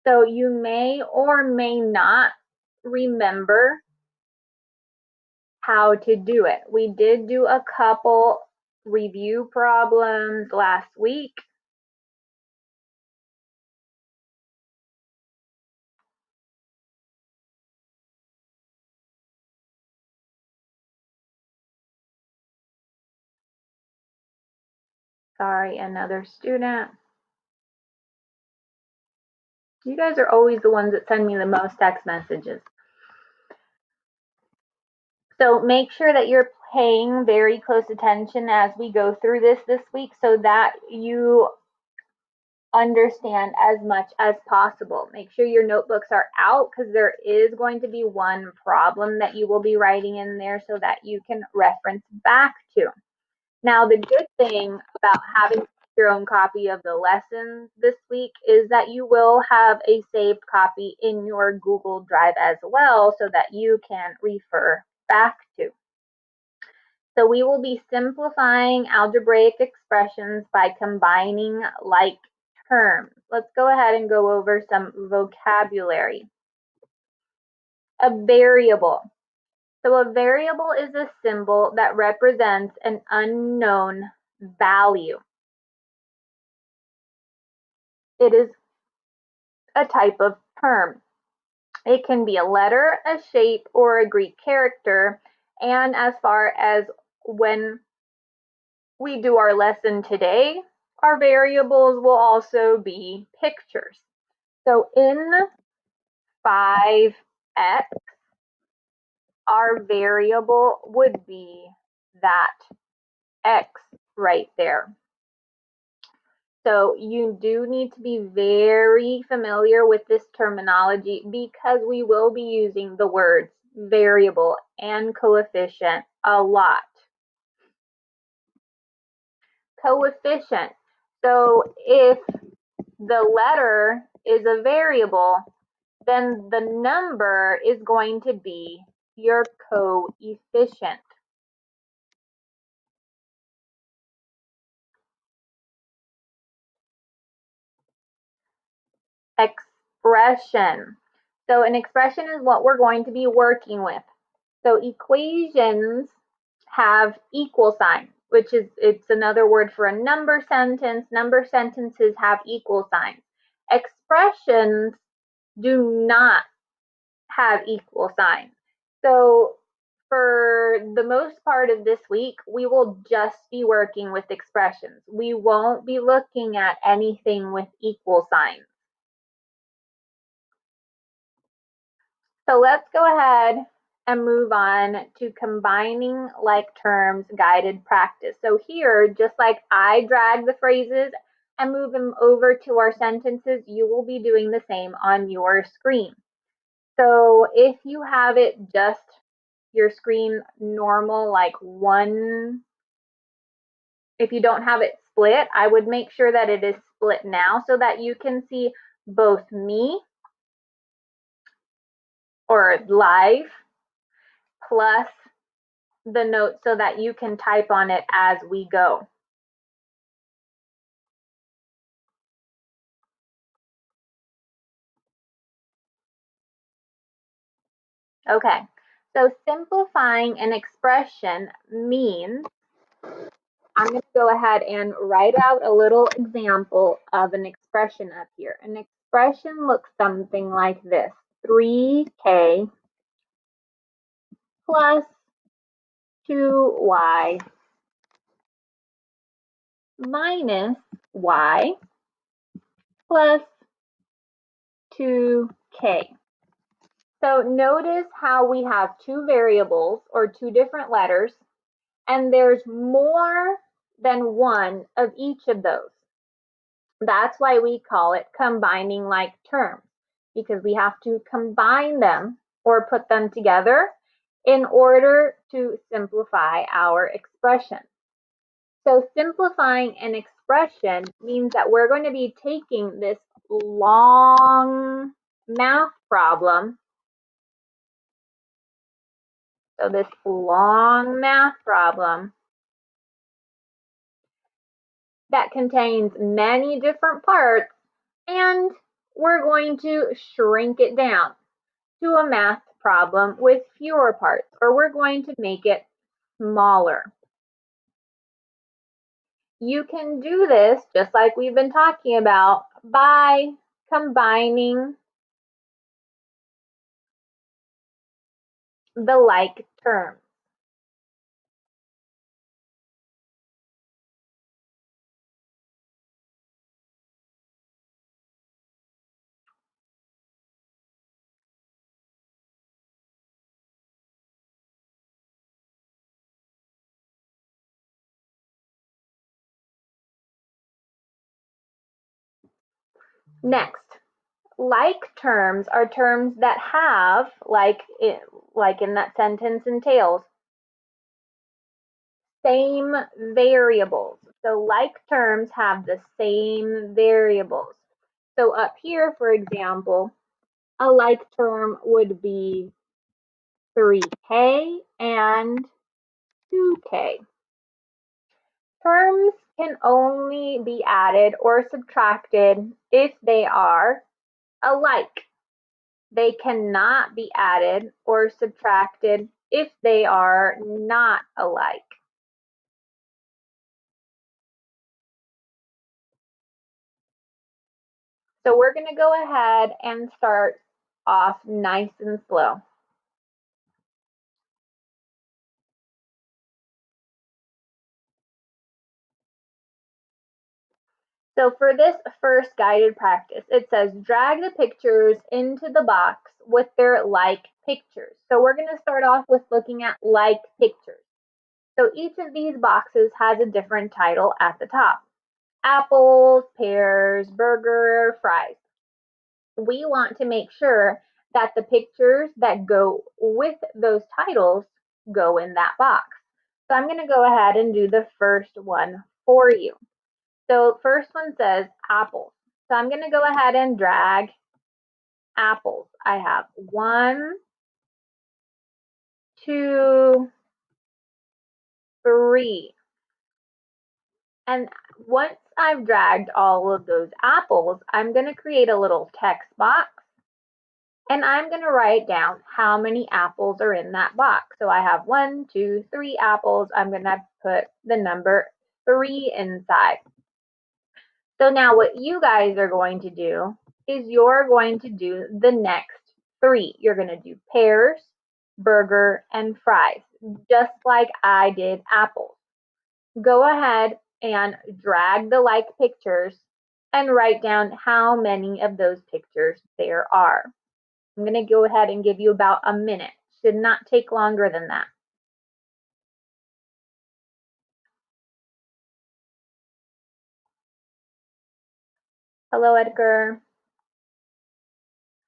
So you may or may not remember how to do it. We did do a couple review problems last week. Sorry, another student. You guys are always the ones that send me the most text messages. So make sure that you're paying very close attention as we go through this week so that you understand as much as possible. Make sure your notebooks are out because there is going to be one problem that you will be writing in there so that you can reference back to. Now, the good thing about having your own copy of the lessons this week is that you will have a saved copy in your Google Drive as well so that you can refer back to. So we will be simplifying algebraic expressions by combining like terms. Let's go ahead and go over some vocabulary. A variable. So a variable is a symbol that represents an unknown value. It is a type of term. It can be a letter, a shape, or a Greek character. And as far as when we do our lesson today, our variables will also be pictures. So in 5x, our variable would be that x right there. So you do need to be very familiar with this terminology because we will be using the words variable and coefficient a lot. Coefficient. So if the letter is a variable, then the number is going to be your coefficient. Expression. So an expression is what we're going to be working with. So equations have equal sign, which is it's another word for a number sentence. Number sentences have equal signs. Expressions do not have equal signs. So for the most part of this week, we will just be working with expressions. We won't be looking at anything with equal signs. So let's go ahead and move on to combining like terms guided practice. So here, just like I drag the phrases and move them over to our sentences, you will be doing the same on your screen. So if you have it just your screen normal, like one, if you don't have it split, I would make sure that it is split now so that you can see both me or live plus the note so that you can type on it as we go. Okay, so simplifying an expression means I'm going to go ahead and write out a little example of an expression up here. An expression looks something like this: 3k plus 2y minus y plus 2k. So notice how we have two variables or two different letters, and there's more than one of each of those. That's why we call it combining like terms, because we have to combine them or put them together in order to simplify our expression. So simplifying an expression means that we're going to be taking this long math problem. So this long math problem that contains many different parts, and we're going to shrink it down to a math problem with fewer parts, or we're going to make it smaller. You can do this just like we've been talking about by combining the like terms. Next, like terms are terms that have, like in that sentence entails, same variables. So like terms have the same variables. So up here, for example, a like term would be 3K and 2K. Terms can only be added or subtracted if they are alike. They cannot be added or subtracted if they are not alike. So we're going to go ahead and start off nice and slow. So for this first guided practice, it says drag the pictures into the box with their like pictures. So we're going to start off with looking at like pictures. So each of these boxes has a different title at the top. Apples, pears, burger, fries. We want to make sure that the pictures that go with those titles go in that box. So I'm going to go ahead and do the first one for you. So first one says apples. So I'm going to go ahead and drag apples. I have 1, 2, 3. And once I've dragged all of those apples, I'm going to create a little text box. And I'm going to write down how many apples are in that box. So I have 1, 2, 3 apples. I'm going to put the number 3 inside. So now what you guys are going to do is you're going to do the next 3. You're going to do pears, burger, and fries, just like I did apples. Go ahead and drag the like pictures and write down how many of those pictures there are. I'm going to go ahead and give you about a minute. Should not take longer than that. Hello, Edgar.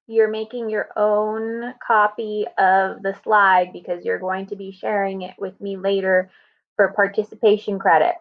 You're making your own copy of the slide because you're going to be sharing it with me later for participation credit.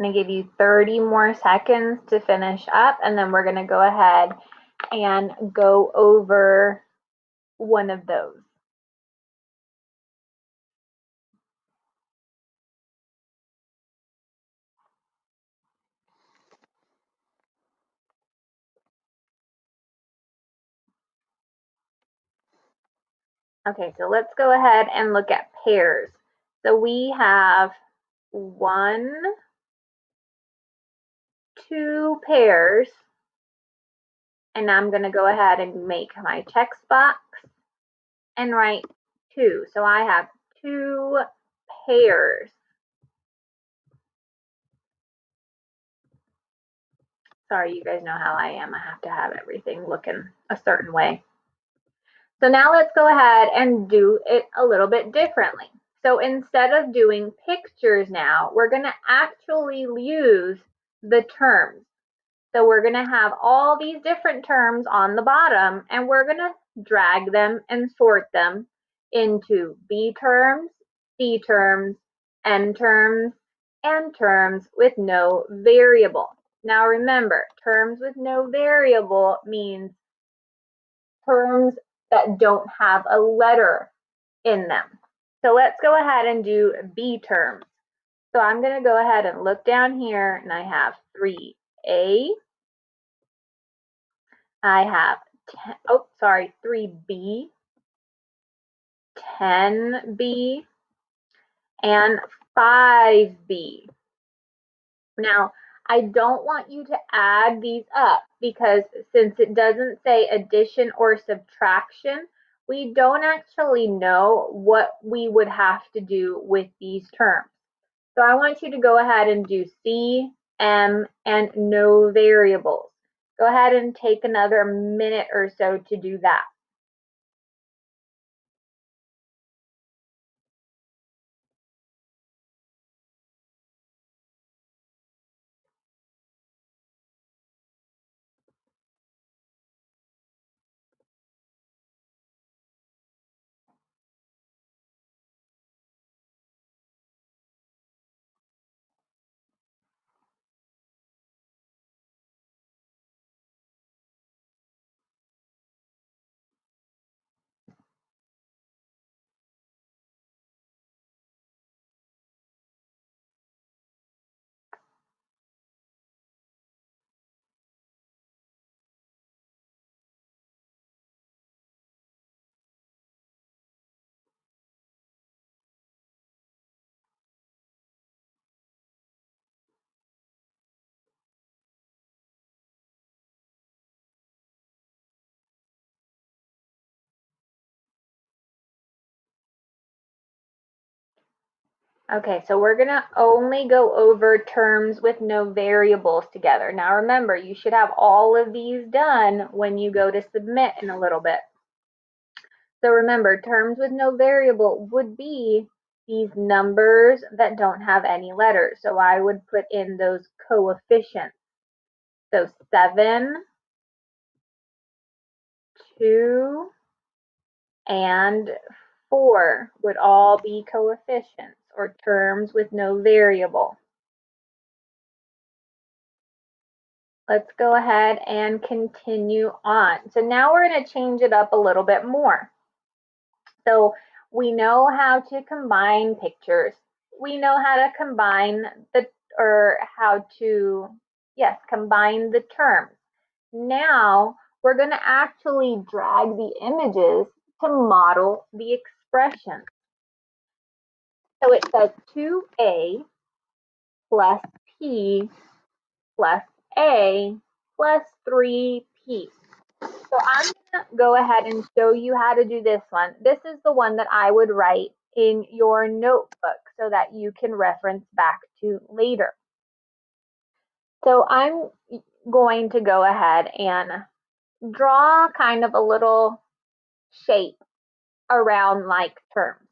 I'm going to give you 30 more seconds to finish up, and then we're going to go ahead and go over one of those. Okay, so let's go ahead and look at pairs. So we have 1, 2 pairs, and I'm going to go ahead and make my text box and write 2. So I have 2 pairs. Sorry, you guys know how I am. I have to have everything looking a certain way. So now let's go ahead and do it a little bit differently. So instead of doing pictures now, we're going to actually use the terms. So we're going to have all these different terms on the bottom, and we're going to drag them and sort them into B terms, C terms, N terms, and terms with no variable. Now remember, terms with no variable means terms that don't have a letter in them. So let's go ahead and do B terms. So I'm going to go ahead and look down here, and I have 3A. I have 3B, 10B, and 5B. Now, I don't want you to add these up because since it doesn't say addition or subtraction, we don't actually know what we would have to do with these terms. So I want you to go ahead and do C, M, and no variables. Go ahead and take another minute or so to do that. Okay, so we're gonna only go over terms with no variables together. Now remember, you should have all of these done when you go to submit in a little bit. So remember, terms with no variable would be these numbers that don't have any letters. So I would put in those coefficients. So 7, 2, and 4 would all be coefficients or terms with no variable. Let's go ahead and continue on. So now we're going to change it up a little bit more. So we know how to combine pictures. We know how to combine combine the terms. Now we're going to actually drag the images to model the expression. So it says 2A plus P plus A plus 3P. So I'm going to go ahead and show you how to do this one. This is the one that I would write in your notebook so that you can reference back to later. So I'm going to go ahead and draw kind of a little shape around like terms.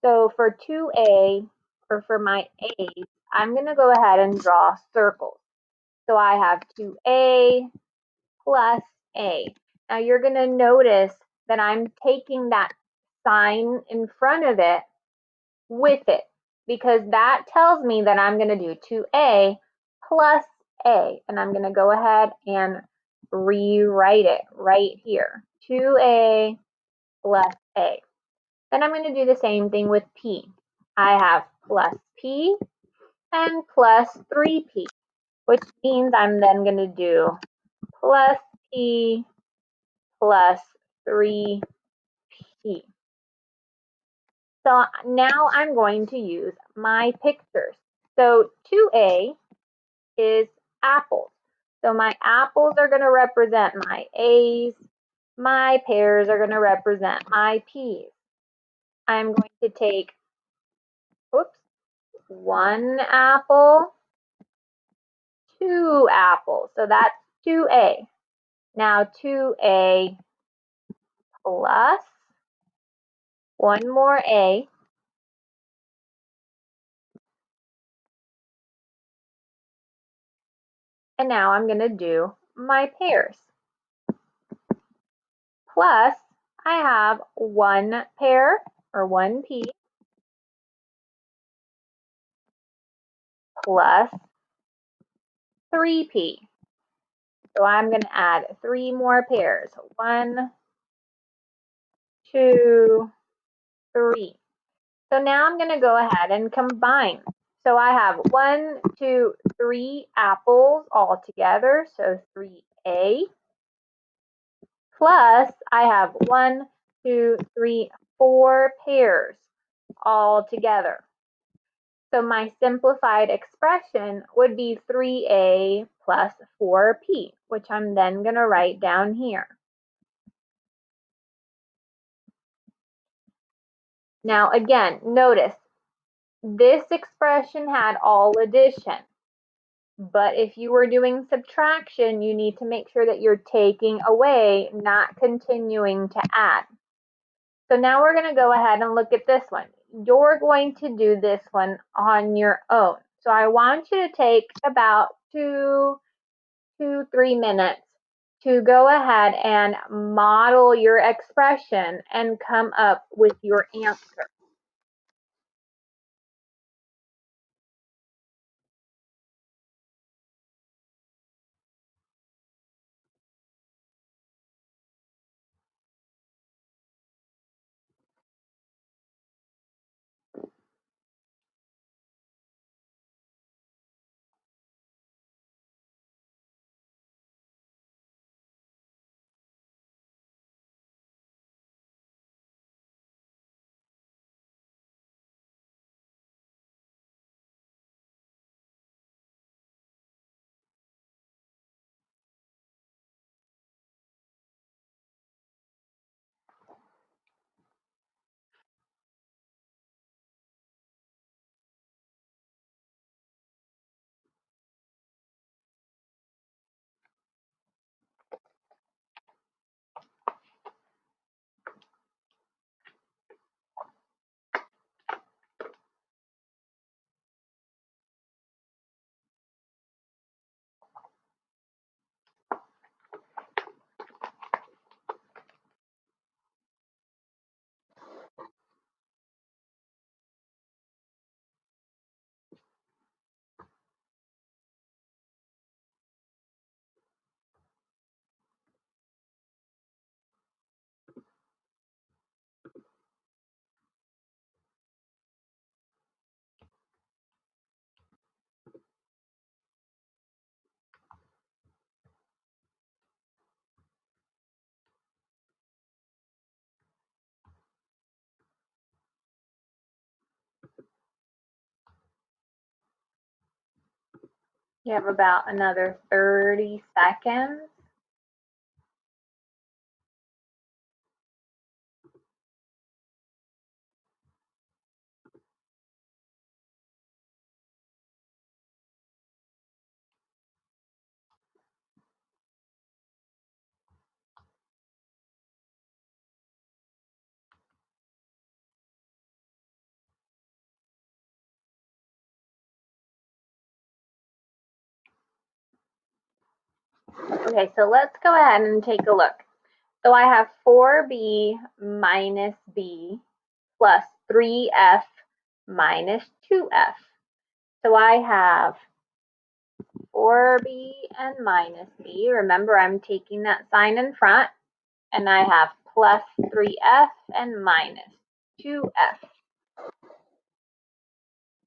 So for 2A, or for my A's, I'm going to go ahead and draw circles. So I have 2A plus A. Now you're going to notice that I'm taking that sign in front of it with it because that tells me that I'm going to do 2A plus A. And I'm going to go ahead and rewrite it right here. 2A plus A. Then I'm going to do the same thing with P. I have plus P and plus 3P, which means I'm then going to do plus P plus 3P. So now I'm going to use my pictures. So 2A is apples. So my apples are going to represent my A's. My pears are going to represent my P's. I'm going to take, oops, 1 apple, 2 apples. So that's 2A. Now 2A plus 1 more A. And now I'm going to do my pears. Plus, I have 1 pear or 1 pea plus 3 pea. So I'm going to add 3 more pears. 1, 2, 3. So now I'm going to go ahead and combine. So I have 1, 2, 3 apples all together. So 3A. Plus I have 1, 2, 3, 4 pears all together. So my simplified expression would be 3A plus 4P, which I'm then going to write down here. Now again, notice this expression had all addition. But if you were doing subtraction, you need to make sure that you're taking away, not continuing to add. So now we're going to go ahead and look at this one. You're going to do this one on your own. So I want you to take about 2, 3 minutes to go ahead and model your expression and come up with your answer. You have about another 30 seconds. Okay, so let's go ahead and take a look. So I have 4B minus B plus 3F minus 2F. So I have 4B and minus B. Remember, I'm taking that sign in front. And I have plus 3F and minus 2F.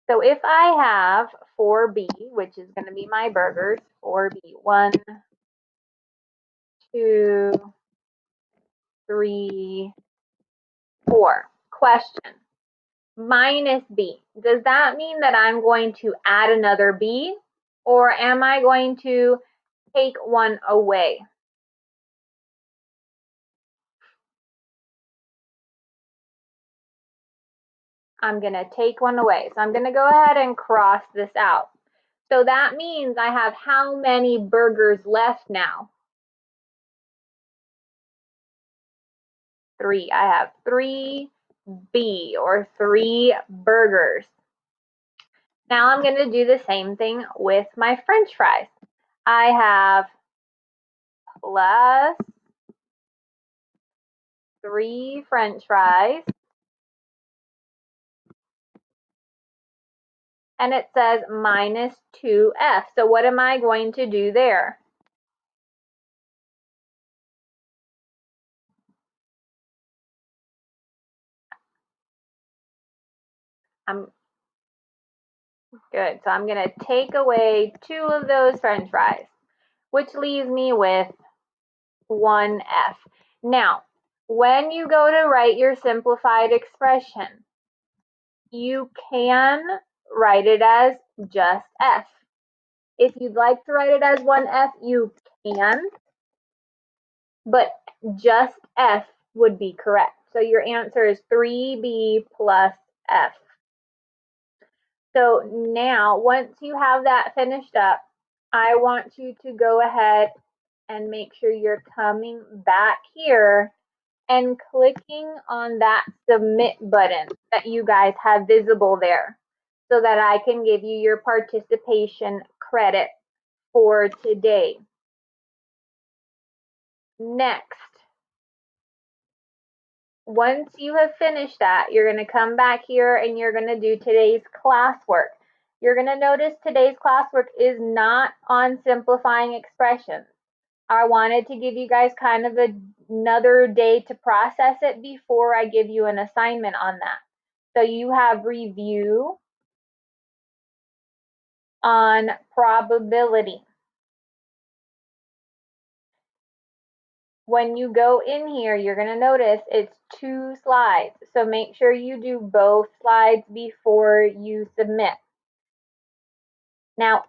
So if I have 4B, which is going to be my burgers, 4B, 1, 2, 3, 4. Question. minus b. Does that mean that I'm going to add another b, or am I going to take one away? I'm going to take one away. So I'm going to go ahead and cross this out. So that means I have how many burgers left now? 3. I have 3B, or 3 burgers. Now I'm going to do the same thing with my French fries. I have plus 3 French fries. And it says minus 2F. So what am I going to do there? Good. So I'm going to take away 2 of those French fries, which leaves me with 1F. Now, when you go to write your simplified expression, you can write it as just F. If you'd like to write it as 1F, you can, but just F would be correct. So your answer is 3B plus F. So now, once you have that finished up, I want you to go ahead and make sure you're coming back here and clicking on that submit button that you guys have visible there, so that I can give you your participation credit for today. Next, once you have finished that, you're going to come back here and you're going to do today's classwork. You're going to notice today's classwork is not on simplifying expressions. I wanted to give you guys kind of another day to process it before I give you an assignment on that. So you have review on probability. When you go in here, you're going to notice it's 2 slides. So make sure you do both slides before you submit. Now,